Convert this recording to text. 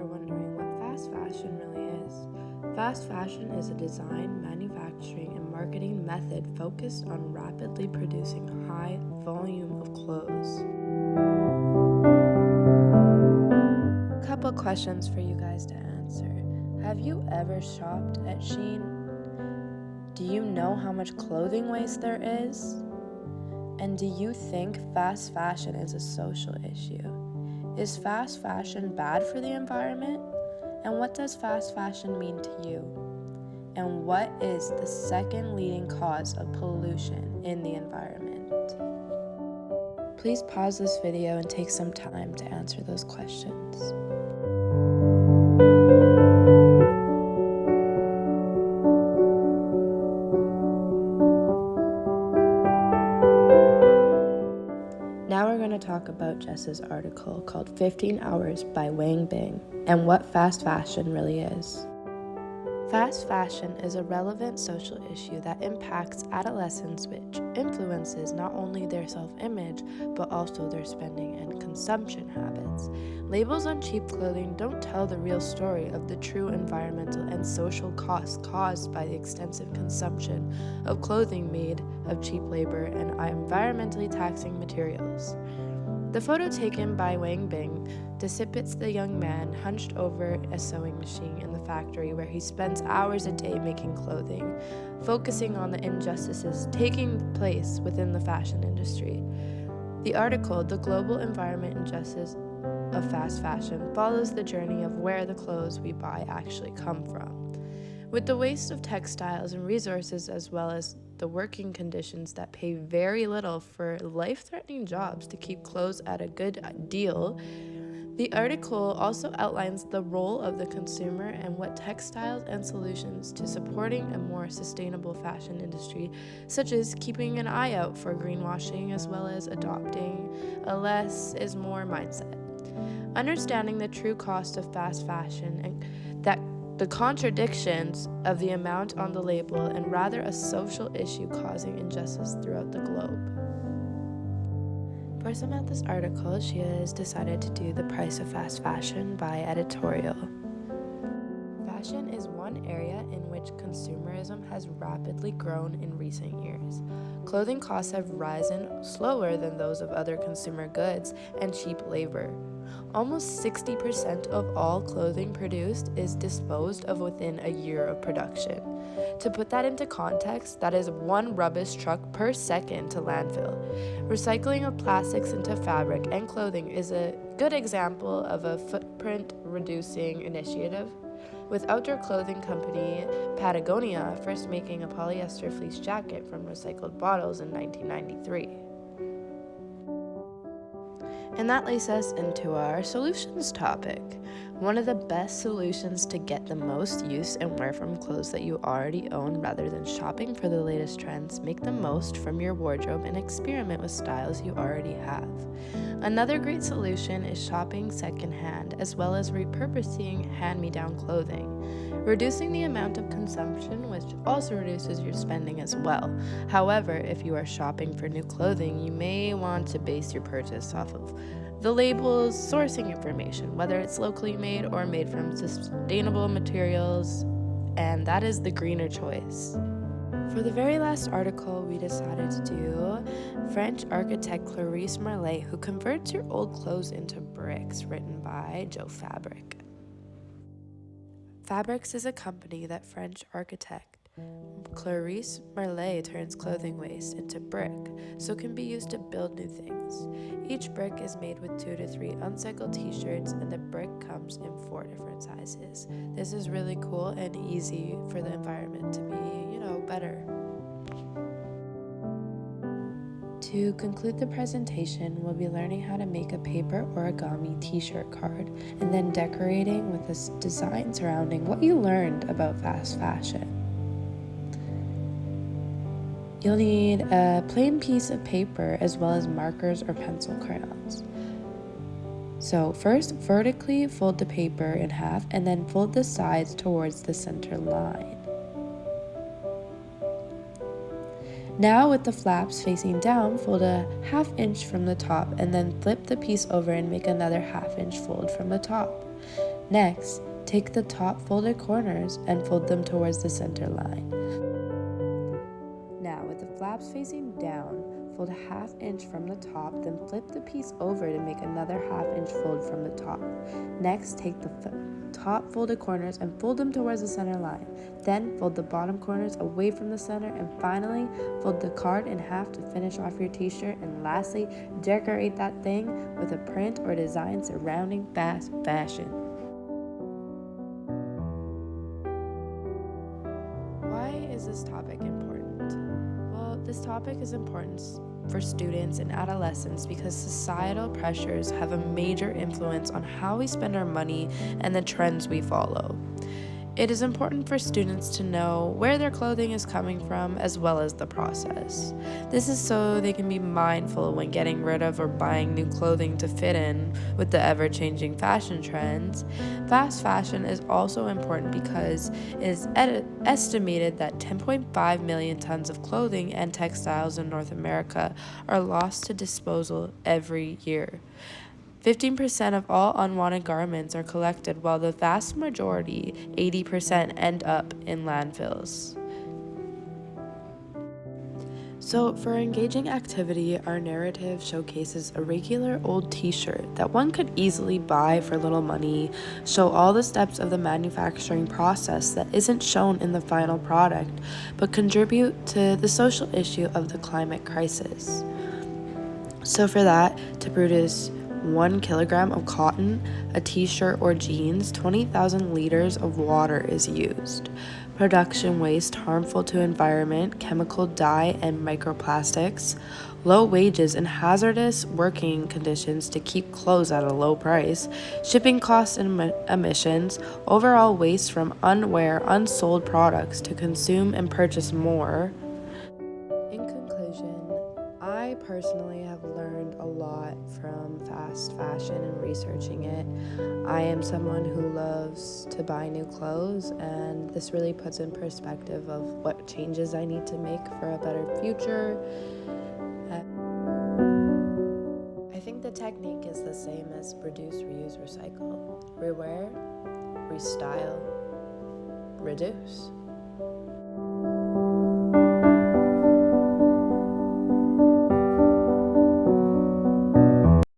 are wondering what fast fashion really is. Fast fashion is a design, manufacturing, and marketing method focused on rapidly producing high volume of clothes. Couple questions for you guys to answer. Have you ever shopped at Shein? Do you know how much clothing waste there is? And do you think fast fashion is a social issue? Is fast fashion bad for the environment? And what does fast fashion mean to you? And what is the second leading cause of pollution in the environment? Please pause this video and take some time to answer those questions. Now we're going to talk about Jess's article called 15 Hours by Wang Bing and what fast fashion really is. Fast fashion is a relevant social issue that impacts adolescents, which influences not only their self-image, but also their spending and consumption habits. Labels on cheap clothing don't tell the real story of the true environmental and social costs caused by the extensive consumption of clothing made of cheap labor and environmentally taxing materials. The photo taken by Wang Bing depicts the young man hunched over a sewing machine in the factory where he spends hours a day making clothing, focusing on the injustices taking place within the fashion industry. The article, The Global Environment Injustice of Fast Fashion, follows the journey of where the clothes we buy actually come from. With the waste of textiles and resources, as well as the working conditions that pay very little for life-threatening jobs to keep clothes at a good deal, the article also outlines the role of the consumer and what textiles and solutions to supporting a more sustainable fashion industry, such as keeping an eye out for greenwashing as well as adopting a less is more mindset. Understanding the true cost of fast fashion and that the contradictions of the amount on the label and rather a social issue causing injustice throughout the globe. For Samantha's article, she has decided to do The Price of Fast Fashion by editorial. Fashion is one area in which consumerism has rapidly grown in recent years. Clothing costs have risen slower than those of other consumer goods and cheap labor. Almost 60% of all clothing produced is disposed of within a year of production. To put that into context, that is one rubbish truck per second to landfill. Recycling of plastics into fabric and clothing is a good example of a footprint reducing initiative, with outdoor clothing company Patagonia first making a polyester fleece jacket from recycled bottles in 1993. And that leads us into our solutions topic. One of the best solutions to get the most use and wear from clothes that you already own rather than shopping for the latest trends, make the most from your wardrobe and experiment with styles you already have. Another great solution is shopping secondhand as well as repurposing hand-me-down clothing. Reducing the amount of consumption, which also reduces your spending as well. However, if you are shopping for new clothing, you may want to base your purchase off of the label's sourcing information, whether it's locally made or made from sustainable materials, and that is the greener choice. For the very last article, we decided to do French architect Clarice Marlet, who converts your old clothes into bricks, written by Joe Fabric. Fabrics is a company that French architect Clarice Marlet turns clothing waste into brick, so it can be used to build new things. Each brick is made with 2 to 3 uncycled t-shirts, and the brick comes in 4 different sizes. This is really cool and easy for the environment to be, better. To conclude the presentation, we'll be learning how to make a paper origami t-shirt card, and then decorating with this design surrounding what you learned about fast fashion. You'll need a plain piece of paper as well as markers or pencil crayons. So first, vertically fold the paper in half and then fold the sides towards the center line. Now with the flaps facing down, fold a 1/2 inch from the top and then flip the piece over and make another 1/2 inch fold from the top. Next, take the top folded corners and fold them towards the center line. Now, with the flaps facing down, fold a 1/2 inch from the top, then flip the piece over to make another 1/2 inch fold from the top. Next, take the top folded corners and fold them towards the center line. Then fold the bottom corners away from the center, and finally fold the card in half to finish off your t-shirt. And lastly, decorate that thing with a print or design surrounding fast fashion. Why is this topic important? Well, this topic is important for students and adolescents because societal pressures have a major influence on how we spend our money and the trends we follow. It is important for students to know where their clothing is coming from as well as the process. This is so they can be mindful when getting rid of or buying new clothing to fit in with the ever-changing fashion trends. Fast fashion is also important because it is estimated that 10.5 million tons of clothing and textiles in North America are lost to disposal every year. 15% of all unwanted garments are collected, while the vast majority, 80%, end up in landfills. So, for engaging activity, our narrative showcases a regular old t-shirt that one could easily buy for little money, show all the steps of the manufacturing process that isn't shown in the final product, but contribute to the social issue of the climate crisis. So for that, to produce 1 kilogram of cotton, a t-shirt or jeans, 20,000 liters of water is used. Production waste harmful to environment, chemical dye and microplastics, low wages and hazardous working conditions to keep clothes at a low price, shipping costs and emissions, overall waste from unsold products to consume and purchase more. In conclusion, I personally have learned a lot from fast fashion and researching it. I am someone who loves to buy new clothes, and this really puts in perspective of what changes I need to make for a better future. I think the technique is the same as reduce, reuse, recycle. Rewear, restyle, reduce.